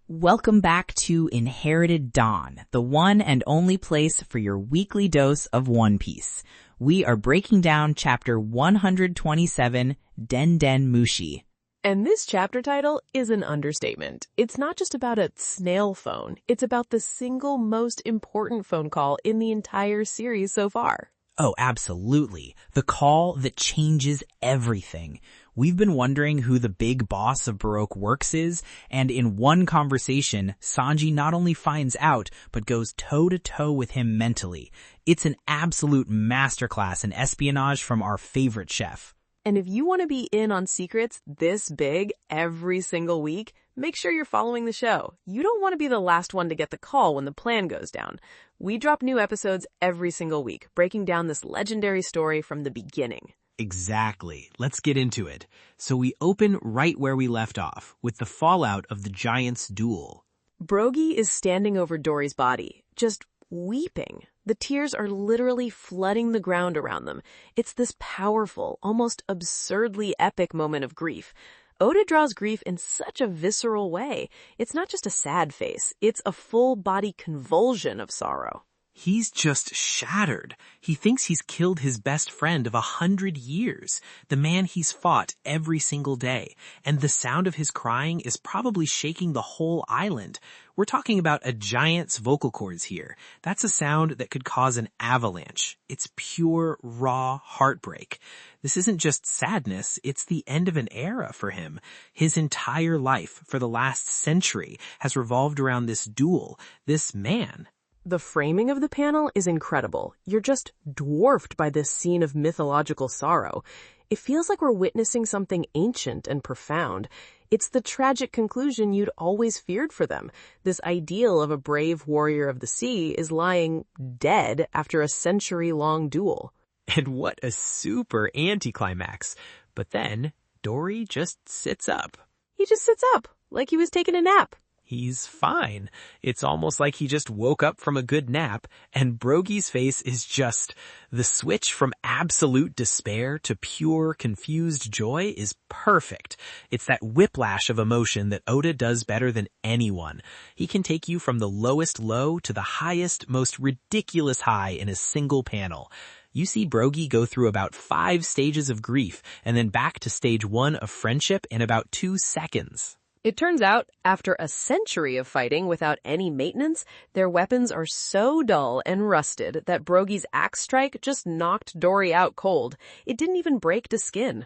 Welcome back to Inherited Dawn, the one and only place for your weekly dose of One Piece. We are breaking down chapter 127, Den Den Mushi. And this chapter title is an understatement. It's not just about a snail phone. It's about the single most important phone call in the entire series so far. Oh, absolutely. The call that changes everything. We've been wondering who the big boss of Baroque Works is, and in one conversation, Sanji not only finds out, but goes toe-to-toe with him mentally. It's an absolute masterclass in espionage from our favorite chef. And if you want to be in on secrets this big every single week, make sure you're following the show. You don't want to be the last one to get the call when the plan goes down. We drop new episodes every single week, breaking down this legendary story from the beginning. Exactly. Let's get into it. So we open right where we left off, with the fallout of the Giants' duel. Brogy is standing over Dorry's body, just weeping. The tears are literally flooding the ground around them. It's this powerful, almost absurdly epic moment of grief. Oda draws grief in such a visceral way. It's not just a sad face. It's a full-body convulsion of sorrow. He's just shattered. He thinks he's killed his best friend of 100 years, the man he's fought every single day, and the sound of his crying is probably shaking the whole island. We're talking about a giant's vocal cords here. That's a sound that could cause an avalanche. It's pure, raw heartbreak. This isn't just sadness, it's the end of an era for him. His entire life, for the last century, has revolved around this duel, this man. The framing of the panel is incredible. You're just dwarfed by this scene of mythological sorrow. It feels like we're witnessing something ancient and profound. It's the tragic conclusion you'd always feared for them. This ideal of a brave warrior of the sea is lying dead after a century-long duel. And what a super anticlimax. But then, Dorry just sits up. He just sits up, like he was taking a nap. He's fine. It's almost like he just woke up from a good nap, and Brogy's face is just... The switch from absolute despair to pure, confused joy is perfect. It's that whiplash of emotion that Oda does better than anyone. He can take you from the lowest low to the highest, most ridiculous high in a single panel. You see Brogy go through about 5 stages of grief, and then back to stage 1 of friendship in about 2 seconds. It turns out, after a century of fighting without any maintenance, their weapons are so dull and rusted that Brogy's axe strike just knocked Dorry out cold. It didn't even break the skin.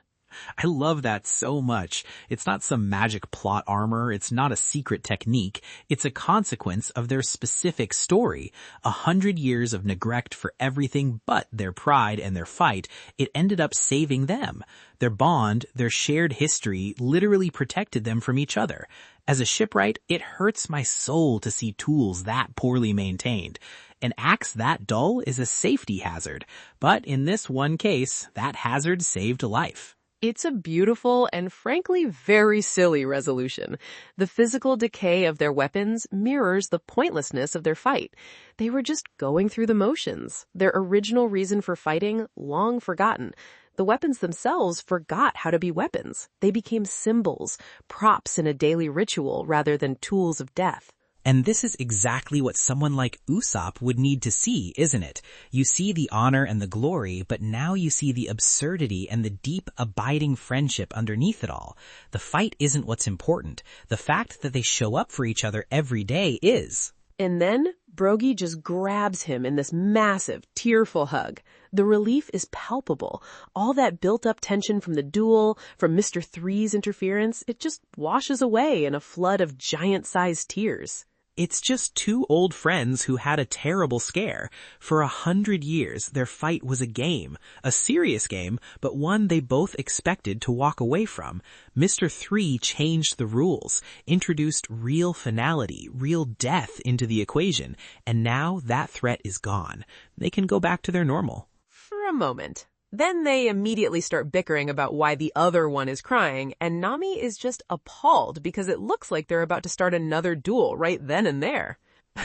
I love that so much. It's not some magic plot armor. It's not a secret technique. It's a consequence of their specific story. 100 years of neglect for everything but their pride and their fight. It ended up saving them. Their bond, their shared history, literally protected them from each other. As a shipwright, it hurts my soul to see tools that poorly maintained. An axe that dull is a safety hazard. But in this one case, that hazard saved a life. It's a beautiful and frankly very silly resolution. The physical decay of their weapons mirrors the pointlessness of their fight. They were just going through the motions. Their original reason for fighting, long forgotten. The weapons themselves forgot how to be weapons. They became symbols, props in a daily ritual rather than tools of death. And this is exactly what someone like Usopp would need to see, isn't it? You see the honor and the glory, but now you see the absurdity and the deep, abiding friendship underneath it all. The fight isn't what's important. The fact that they show up for each other every day is. And then Brogy just grabs him in this massive, tearful hug. The relief is palpable. All that built-up tension from the duel, from Mr. Three's interference, it just washes away in a flood of giant-sized tears. It's just 2 old friends who had a terrible scare. For 100 years, their fight was a game. A serious game, but one they both expected to walk away from. Mr. Three changed the rules, introduced real finality, real death into the equation, and now that threat is gone. They can go back to their normal. For a moment. Then they immediately start bickering about why the other one is crying, and Nami is just appalled because it looks like they're about to start another duel right then and there.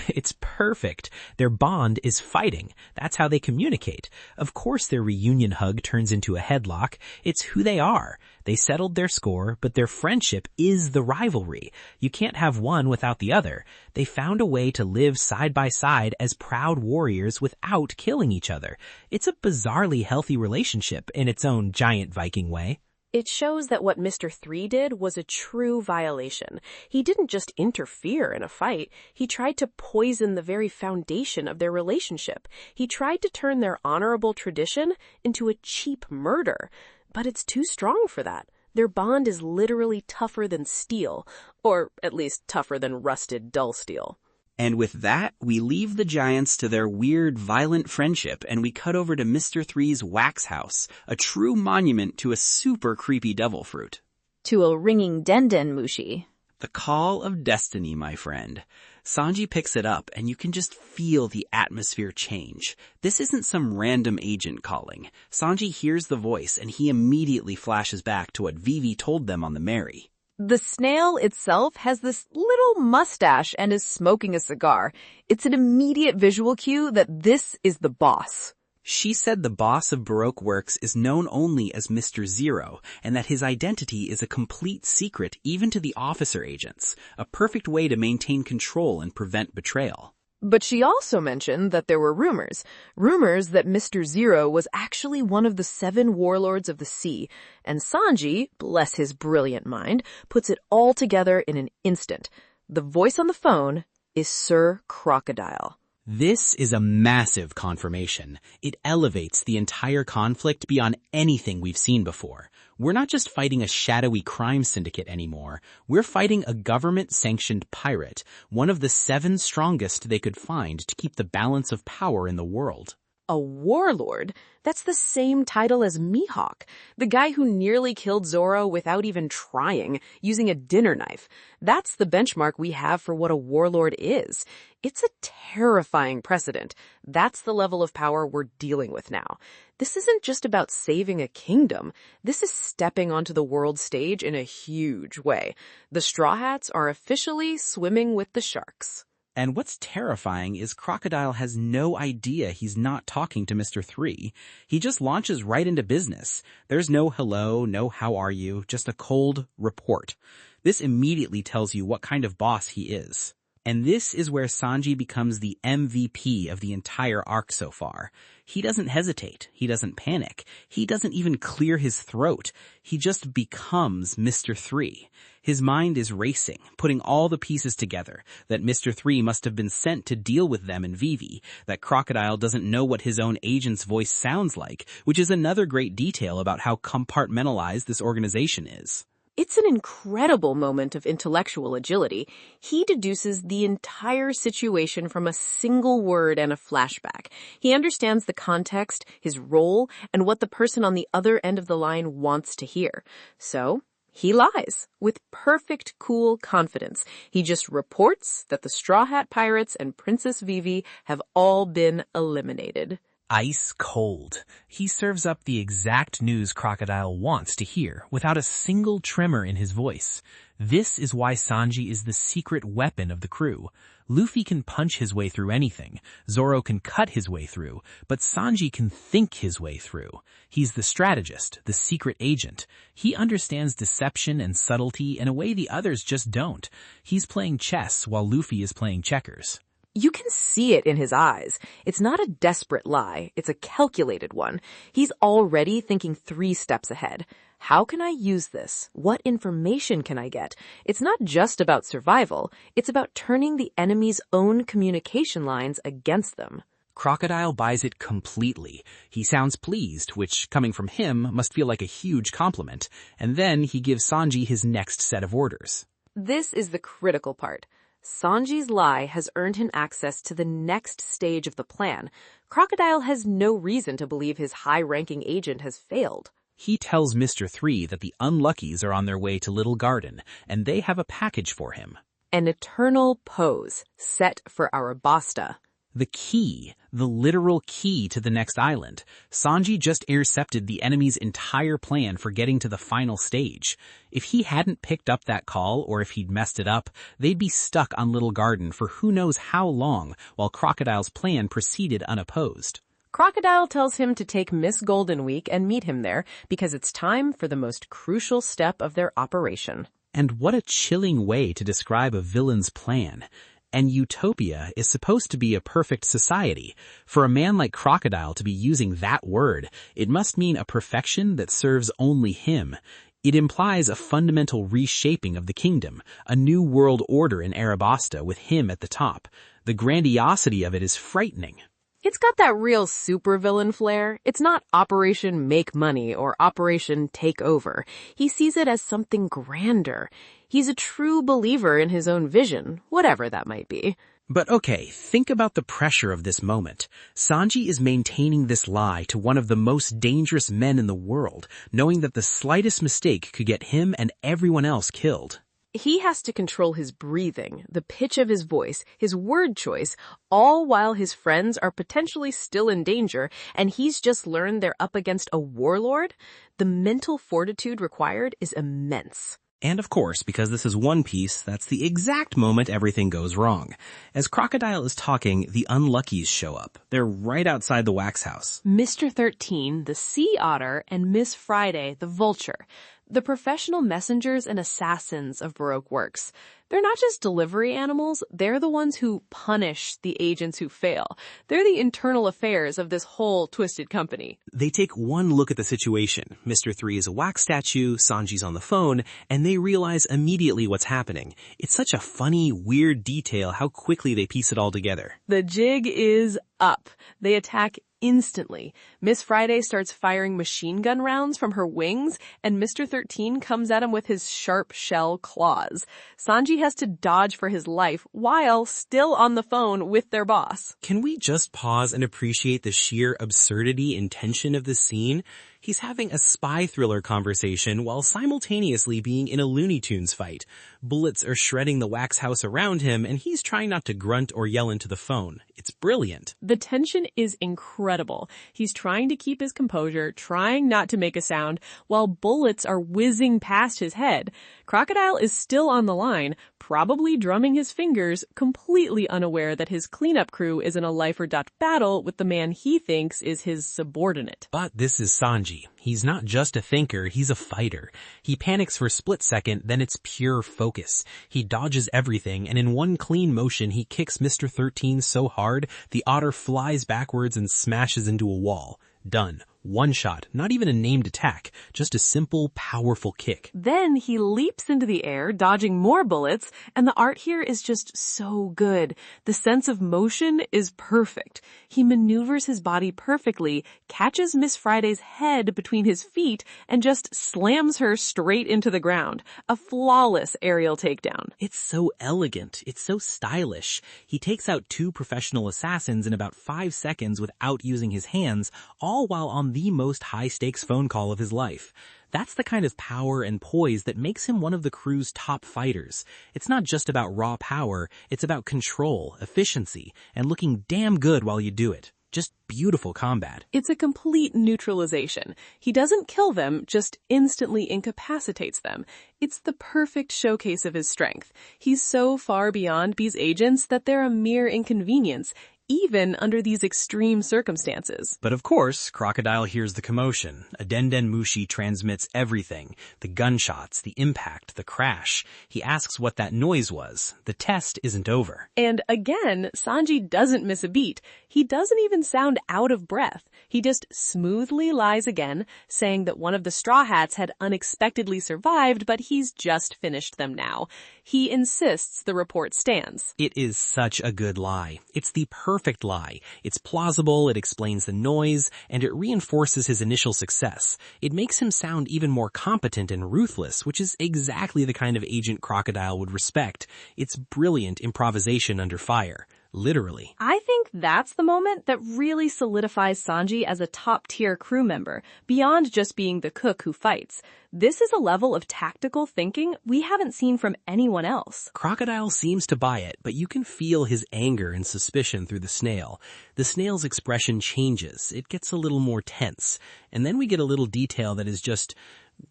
It's perfect. Their bond is fighting. That's how they communicate. Of course their reunion hug turns into a headlock. It's who they are. They settled their score, but their friendship is the rivalry. You can't have one without the other. They found a way to live side by side as proud warriors without killing each other. It's a bizarrely healthy relationship in its own giant Viking way. It shows that what Mr. 3 did was a true violation. He didn't just interfere in a fight. He tried to poison the very foundation of their relationship. He tried to turn their honorable tradition into a cheap murder. But it's too strong for that. Their bond is literally tougher than steel, or at least tougher than rusted dull steel. And with that, we leave the giants to their weird, violent friendship, and we cut over to Mr. 3's wax house, a true monument to a super creepy devil fruit. To a ringing den Mushi. The call of destiny, my friend. Sanji picks it up, and you can just feel the atmosphere change. This isn't some random agent calling. Sanji hears the voice, and he immediately flashes back to what Vivi told them on the Mary. The snail itself has this little mustache and is smoking a cigar. It's an immediate visual cue that this is the boss. She said the boss of Baroque Works is known only as Mr. Zero, and that his identity is a complete secret even to the officer agents, a perfect way to maintain control and prevent betrayal. But she also mentioned that there were rumors that Mr. Zero was actually one of the 7 warlords of the sea, and Sanji, bless his brilliant mind, puts it all together in an instant. The voice on the phone is Sir Crocodile. This is a massive confirmation. It elevates the entire conflict beyond anything we've seen before. We're not just fighting a shadowy crime syndicate anymore. We're fighting a government-sanctioned pirate, one of the 7 strongest they could find to keep the balance of power in the world. A warlord? That's the same title as Mihawk, the guy who nearly killed Zoro without even trying, using a dinner knife. That's the benchmark we have for what a warlord is. It's a terrifying precedent. That's the level of power we're dealing with now. This isn't just about saving a kingdom. This is stepping onto the world stage in a huge way. The Straw Hats are officially swimming with the sharks. And what's terrifying is Crocodile has no idea he's not talking to Mr. 3. He just launches right into business. There's no hello, no how are you, just a cold report. This immediately tells you what kind of boss he is. And this is where Sanji becomes the MVP of the entire arc so far. He doesn't hesitate. He doesn't panic. He doesn't even clear his throat. He just becomes Mr. 3. His mind is racing, putting all the pieces together, that Mr. 3 must have been sent to deal with them and Vivi, that Crocodile doesn't know what his own agent's voice sounds like, which is another great detail about how compartmentalized this organization is. It's an incredible moment of intellectual agility. He deduces the entire situation from a single word and a flashback. He understands the context, his role, and what the person on the other end of the line wants to hear. So, he lies with perfect, cool confidence. He just reports that the Straw Hat Pirates and Princess Vivi have all been eliminated. Ice cold. He serves up the exact news Crocodile wants to hear, without a single tremor in his voice. This is why Sanji is the secret weapon of the crew. Luffy can punch his way through anything, Zoro can cut his way through, but Sanji can think his way through. He's the strategist, the secret agent. He understands deception and subtlety in a way the others just don't. He's playing chess while Luffy is playing checkers. You can see it in his eyes. It's not a desperate lie. It's a calculated one. He's already thinking 3 steps ahead. How can I use this? What information can I get? It's not just about survival. It's about turning the enemy's own communication lines against them. Crocodile buys it completely. He sounds pleased, which, coming from him, must feel like a huge compliment. And then he gives Sanji his next set of orders. This is the critical part. Sanji's lie has earned him access to the next stage of the plan. Crocodile has no reason to believe his high-ranking agent has failed. He tells Mr. 3 that the Unluckies are on their way to Little Garden, and they have a package for him. An eternal pose set for Arabasta. The key, the literal key to the next island. Sanji just intercepted the enemy's entire plan for getting to the final stage. If he hadn't picked up that call, or if he'd messed it up, they'd be stuck on Little Garden for who knows how long while Crocodile's plan proceeded unopposed. Crocodile tells him to take Miss Golden Week and meet him there because it's time for the most crucial step of their operation. And what a chilling way to describe a villain's plan. And utopia is supposed to be a perfect society. For a man like Crocodile to be using that word, it must mean a perfection that serves only him. It implies a fundamental reshaping of the kingdom, a new world order in Arabasta with him at the top. The grandiosity of it is frightening. It's got that real supervillain flair. It's not Operation Make Money or Operation Take Over. He sees it as something grander. He's a true believer in his own vision, whatever that might be. But okay, think about the pressure of this moment. Sanji is maintaining this lie to one of the most dangerous men in the world, knowing that the slightest mistake could get him and everyone else killed. He has to control his breathing, the pitch of his voice, his word choice, all while his friends are potentially still in danger, and he's just learned they're up against a warlord. The mental fortitude required is immense. And of course, because this is One Piece, that's the exact moment everything goes wrong. As Crocodile is talking, the Unluckies show up. They're right outside the wax house. Mr. 13, the Sea Otter, and Miss Friday, the Vulture. The professional messengers and assassins of Baroque Works. They're not just delivery animals, they're the ones who punish the agents who fail. They're the internal affairs of this whole twisted company. They take one look at the situation. Mr. 3 is a wax statue, Sanji's on the phone, and they realize immediately what's happening. It's such a funny, weird detail how quickly they piece it all together. The jig is up. They attack instantly. Miss Friday starts firing machine gun rounds from her wings, and Mr. 13 comes at him with his sharp shell claws. Sanji has to dodge for his life while still on the phone with their boss. Can we just pause and appreciate the sheer absurdity and tension of this scene? He's having a spy thriller conversation while simultaneously being in a Looney Tunes fight. Bullets are shredding the wax house around him, and he's trying not to grunt or yell into the phone. It's brilliant. The tension is incredible. He's trying to keep his composure, trying not to make a sound, while bullets are whizzing past his head. Crocodile is still on the line, probably drumming his fingers, completely unaware that his cleanup crew is in a life-or-death battle with the man he thinks is his subordinate. But this is Sanji. He's not just a thinker, he's a fighter. He panics for a split second, then it's pure focus. He dodges everything, and in one clean motion he kicks Mr. 13 so hard, the otter flies backwards and smashes into a wall. Done. One shot, not even a named attack, just a simple, powerful kick. Then he leaps into the air, dodging more bullets, and the art here is just so good. The sense of motion is perfect. He maneuvers his body perfectly, catches Miss Friday's head between his feet, and just slams her straight into the ground. A flawless aerial takedown. It's so elegant. It's so stylish. He takes out 2 professional assassins in about 5 seconds without using his hands, all while on the most high-stakes phone call of his life. That's the kind of power and poise that makes him one of the crew's top fighters. It's not just about raw power, it's about control, efficiency, and looking damn good while you do it. Just beautiful combat. It's a complete neutralization. He doesn't kill them, just instantly incapacitates them. It's the perfect showcase of his strength. He's so far beyond these agents that they're a mere inconvenience, even under these extreme circumstances. But of course, Crocodile hears the commotion. Adenden Mushi transmits everything. The gunshots, the impact, the crash. He asks what that noise was. The test isn't over. And again, Sanji doesn't miss a beat. He doesn't even sound out of breath. He just smoothly lies again, saying that one of the Straw Hats had unexpectedly survived, but he's just finished them now. He insists the report stands. It is such a good lie. It's the perfect lie. It's plausible, it explains the noise, and it reinforces his initial success. It makes him sound even more competent and ruthless, which is exactly the kind of agent Crocodile would respect. It's brilliant improvisation under fire. literally. I think that's the moment that really solidifies Sanji as a top-tier crew member, beyond just being the cook who fights. This is a level of tactical thinking we haven't seen from anyone else. Crocodile seems to buy it, but you can feel his anger and suspicion through the snail. The snail's expression changes. It gets a little more tense. And then we get a little detail that is just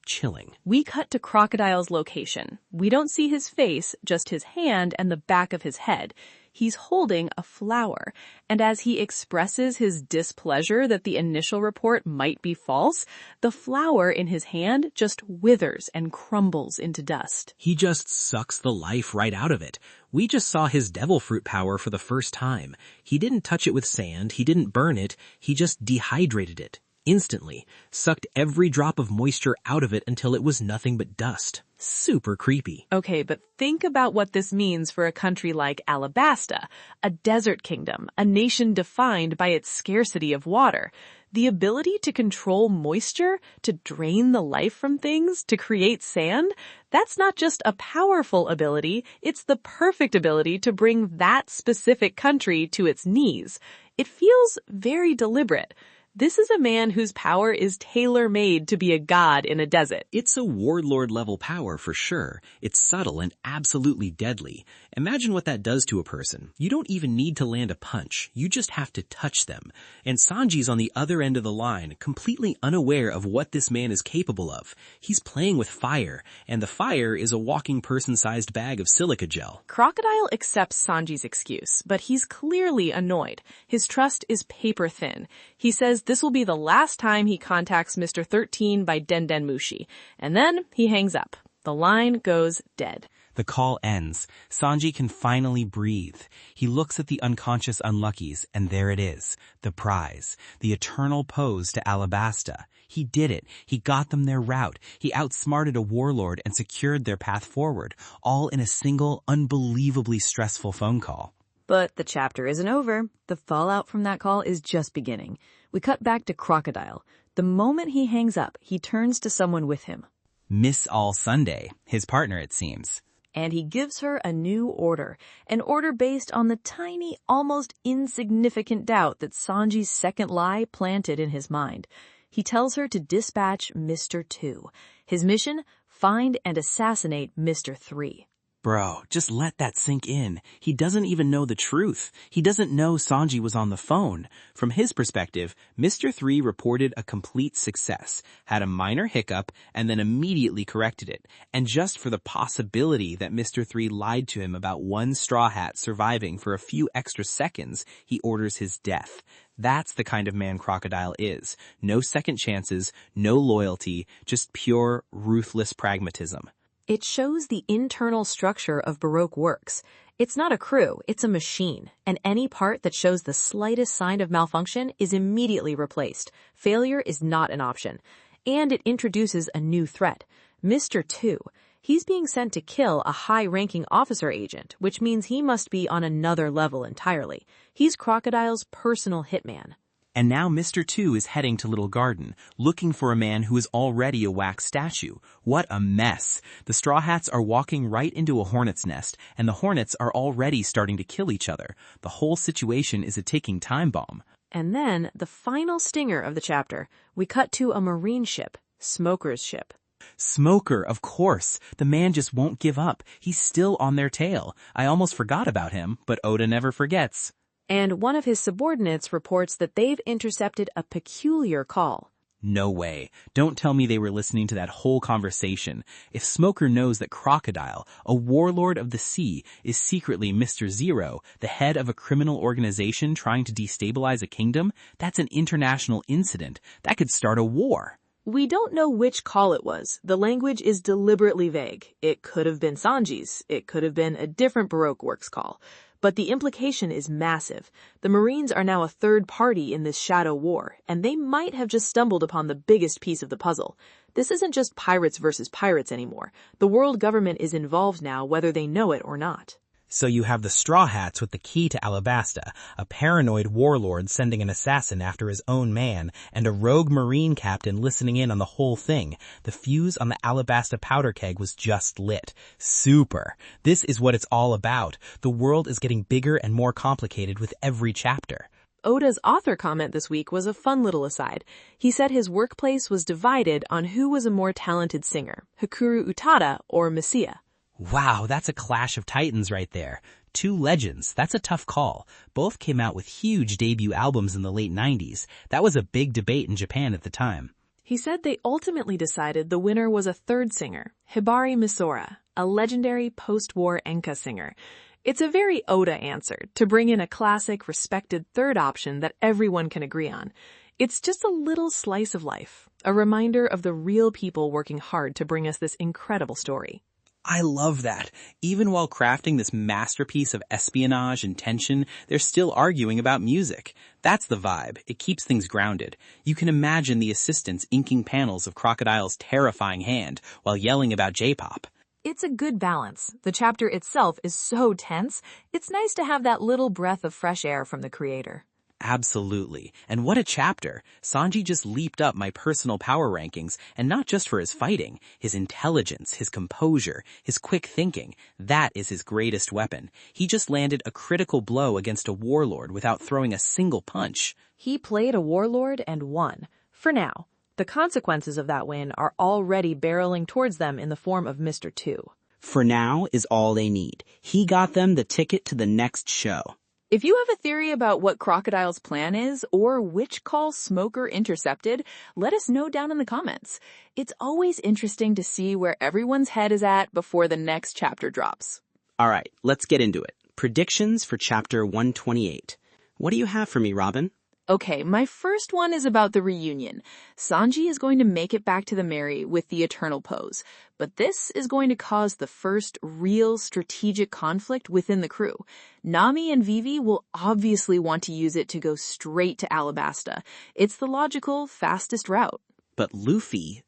chilling. We cut to Crocodile's location. We don't see his face, just his hand and the back of his head. He's holding a flower, and as he expresses his displeasure that the initial report might be false, the flower in his hand just withers and crumbles into dust. He just sucks the life right out of it. We just saw his devil fruit power for the first time. He didn't touch it with sand, he didn't burn it, he just dehydrated it. Instantly, sucked every drop of moisture out of it until it was nothing but dust. Super creepy. Okay, but think about what this means for a country like Arabasta, a desert kingdom, a nation defined by its scarcity of water. The ability to control moisture, to drain the life from things, to create sand, that's not just a powerful ability, it's the perfect ability to bring that specific country to its knees. It feels very deliberate. This is a man whose power is tailor-made to be a god in a desert. It's a warlord-level power for sure. It's subtle and absolutely deadly. Imagine what that does to a person. You don't even need to land a punch. You just have to touch them. And Sanji's on the other end of the line, completely unaware of what this man is capable of. He's playing with fire, and the fire is a walking person-sized bag of silica gel. Crocodile accepts Sanji's excuse, but he's clearly annoyed. His trust is paper thin. He says this will be the last time he contacts Mr. 13 by Den Mushi. And then he hangs up. The line goes dead. The call ends. Sanji can finally breathe. He looks at the unconscious unluckies, and there it is, the prize, the eternal pose to Arabasta. He did it. He got them their route. He outsmarted a warlord and secured their path forward, all in a single, unbelievably stressful phone call. But the chapter isn't over. The fallout from that call is just beginning. We cut back to Crocodile. The moment he hangs up, he turns to someone with him. Miss All Sunday, his partner it seems. And he gives her a new order, an order based on the tiny, almost insignificant doubt that Sanji's second lie planted in his mind. He tells her to dispatch Mr. 2. His mission, find and assassinate Mr. 3. Bro, just let that sink in. He doesn't even know the truth. He doesn't know Sanji was on the phone. From his perspective, Mr. 3 reported a complete success, had a minor hiccup, and then immediately corrected it. And just for the possibility that Mr. 3 lied to him about one Straw Hat surviving for a few extra seconds, he orders his death. That's the kind of man Crocodile is. No second chances, no loyalty, just pure, ruthless pragmatism. It shows the internal structure of Baroque Works. It's not a crew, it's a machine, and any part that shows the slightest sign of malfunction is immediately replaced. Failure is not an option. And it introduces a new threat, Mr. 2. He's being sent to kill a high-ranking officer agent, which means he must be on another level entirely. He's Crocodile's personal hitman. And now Mr. 2 is heading to Little Garden, looking for a man who is already a wax statue. What a mess. The Straw Hats are walking right into a hornet's nest, and the hornets are already starting to kill each other. The whole situation is a ticking time bomb. And then, the final stinger of the chapter, we cut to a marine ship, Smoker's ship. Smoker, of course. The man just won't give up. He's still on their tail. I almost forgot about him, but Oda never forgets. And one of his subordinates reports that they've intercepted a peculiar call. No way. Don't tell me they were listening to that whole conversation. If Smoker knows that Crocodile, a warlord of the sea, is secretly Mr. Zero, the head of a criminal organization trying to destabilize a kingdom, that's an international incident. That could start a war. We don't know which call it was. The language is deliberately vague. It could have been Sanji's. It could have been a different Baroque Works call. But the implication is massive. The Marines are now a third party in this shadow war, and they might have just stumbled upon the biggest piece of the puzzle. This isn't just pirates versus pirates anymore. The world government is involved now, whether they know it or not. So you have the Straw Hats with the key to Arabasta, a paranoid warlord sending an assassin after his own man, and a rogue marine captain listening in on the whole thing. The fuse on the Arabasta powder keg was just lit. Super. This is what it's all about. The world is getting bigger and more complicated with every chapter. Oda's author comment this week was a fun little aside. He said his workplace was divided on who was a more talented singer, Hikaru Utada or Messiah. Wow, that's a clash of titans right there. Two legends, that's a tough call. Both came out with huge debut albums in the late 90s. That was a big debate in Japan at the time. He said they ultimately decided the winner was a third singer, Hibari Misora, a legendary post-war enka singer. It's a very Oda answer to bring in a classic, respected third option that everyone can agree on. It's just a little slice of life, a reminder of the real people working hard to bring us this incredible story. I love that. Even while crafting this masterpiece of espionage and tension, they're still arguing about music. That's the vibe. It keeps things grounded. You can imagine the assistants inking panels of Crocodile's terrifying hand while yelling about J-pop. It's a good balance. The chapter itself is so tense, it's nice to have that little breath of fresh air from the creator. Absolutely. And what a chapter. Sanji just leaped up my personal power rankings, and not just for his fighting. His intelligence, his composure, his quick thinking. That is his greatest weapon. He just landed a critical blow against a warlord without throwing a single punch. He played a warlord and won. For now. The consequences of that win are already barreling towards them in the form of Mr. 2. For now is all they need. He got them the ticket to the next show. If you have a theory about what Crocodile's plan is or which call Smoker intercepted, let us know down in the comments. It's always interesting to see where everyone's head is at before the next chapter drops. All right, let's get into it. Predictions for chapter 128. What do you have for me, Robin? Okay, my first one is about the reunion. Sanji is going to make it back to the Mary with the Eternal Pose, but this is going to cause the first real strategic conflict within the crew. Nami and Vivi will obviously want to use it to go straight to Arabasta. It's the logical, fastest route. But Luffy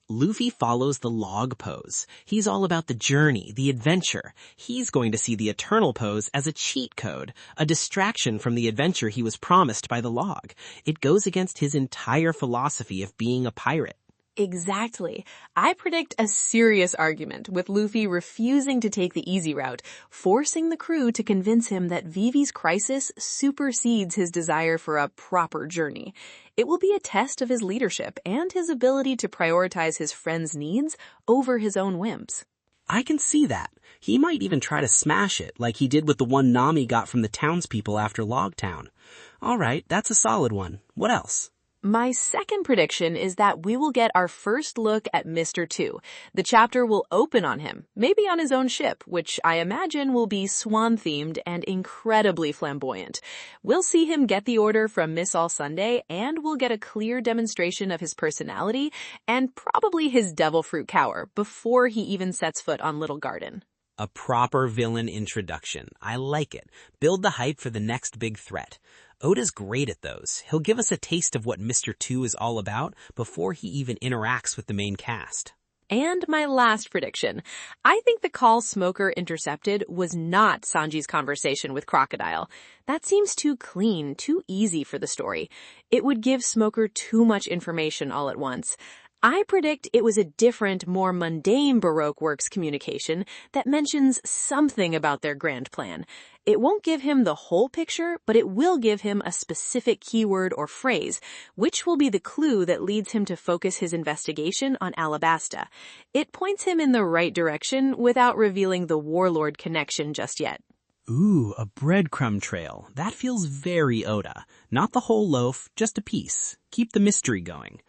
follows the log pose. He's all about the journey, the adventure. He's going to see the Eternal Pose as a cheat code, a distraction from the adventure he was promised by the log. It goes against his entire philosophy of being a pirate. Exactly. I predict a serious argument with Luffy refusing to take the easy route, forcing the crew to convince him that Vivi's crisis supersedes his desire for a proper journey. It will be a test of his leadership and his ability to prioritize his friends' needs over his own whims. I can see that. He might even try to smash it, like he did with the one Nami got from the townspeople after Logtown. All right, that's a solid one. What else? My second prediction is that we will get our first look at Mr. 2. The chapter will open on him, maybe on his own ship, which I imagine will be swan-themed and incredibly flamboyant. We'll see him get the order from Miss All Sunday, and we'll get a clear demonstration of his personality and probably his devil fruit cower before he even sets foot on Little Garden. A proper villain introduction. I like it. Build the hype for the next big threat. Oda's great at those. He'll give us a taste of what Mr. 2 is all about before he even interacts with the main cast. And my last prediction. I think the call Smoker intercepted was not Sanji's conversation with Crocodile. That seems too clean, too easy for the story. It would give Smoker too much information all at once. I predict it was a different, more mundane Baroque Works communication that mentions something about their grand plan. It won't give him the whole picture, but it will give him a specific keyword or phrase, which will be the clue that leads him to focus his investigation on Arabasta. It points him in the right direction without revealing the warlord connection just yet. Ooh, a breadcrumb trail. That feels very Oda. Not the whole loaf, just a piece. Keep the mystery going.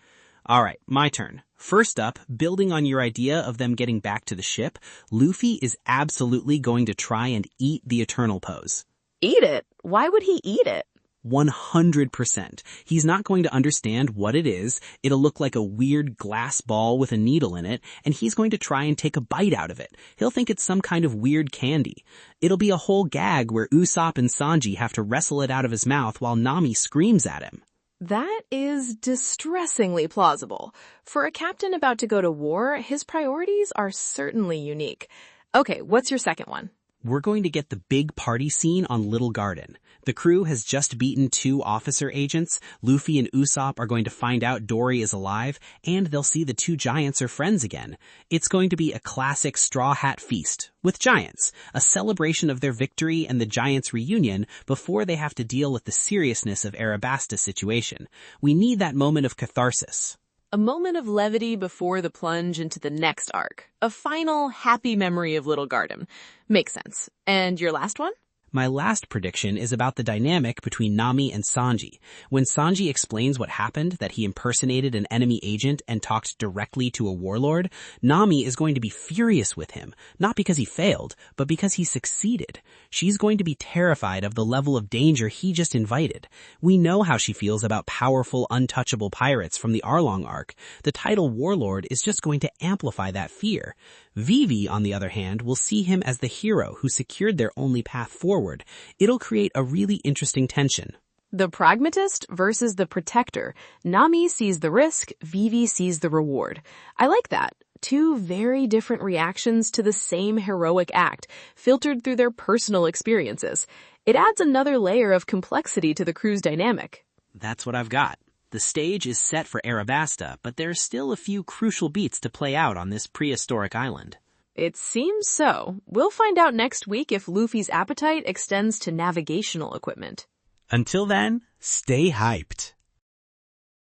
All right, my turn. First up, building on your idea of them getting back to the ship, Luffy is absolutely going to try and eat the Eternal Pose. Eat it? Why would he eat it? 100%. He's not going to understand what it is. It'll look like a weird glass ball with a needle in it, and he's going to try and take a bite out of it. He'll think it's some kind of weird candy. It'll be a whole gag where Usopp and Sanji have to wrestle it out of his mouth while Nami screams at him. That is distressingly plausible. For a captain about to go to war, his priorities are certainly unique. Okay, what's your second one? We're going to get the big party scene on Little Garden. The crew has just beaten 2 officer agents. Luffy and Usopp are going to find out Dorry is alive, and they'll see the 2 giants are friends again. It's going to be a classic Straw Hat Feast with giants, a celebration of their victory and the giants' reunion before they have to deal with the seriousness of Arabasta's situation. We need that moment of catharsis. A moment of levity before the plunge into the next arc. A final, happy memory of Little Garden. Makes sense. And your last one? My last prediction is about the dynamic between Nami and Sanji. When Sanji explains what happened, that he impersonated an enemy agent and talked directly to a warlord, Nami is going to be furious with him, not because he failed, but because he succeeded. She's going to be terrified of the level of danger he just invited. We know how she feels about powerful, untouchable pirates from the Arlong arc. The title warlord is just going to amplify that fear. Vivi, on the other hand, will see him as the hero who secured their only path forward. It'll create a really interesting tension. The pragmatist versus the protector. Nami sees the risk, Vivi sees the reward. I like that. 2 very different reactions to the same heroic act, filtered through their personal experiences. It adds another layer of complexity to the crew's dynamic. That's what I've got. The stage is set for Arabasta, but there's still a few crucial beats to play out on this prehistoric island. It seems so. We'll find out next week if Luffy's appetite extends to navigational equipment. Until then, stay hyped.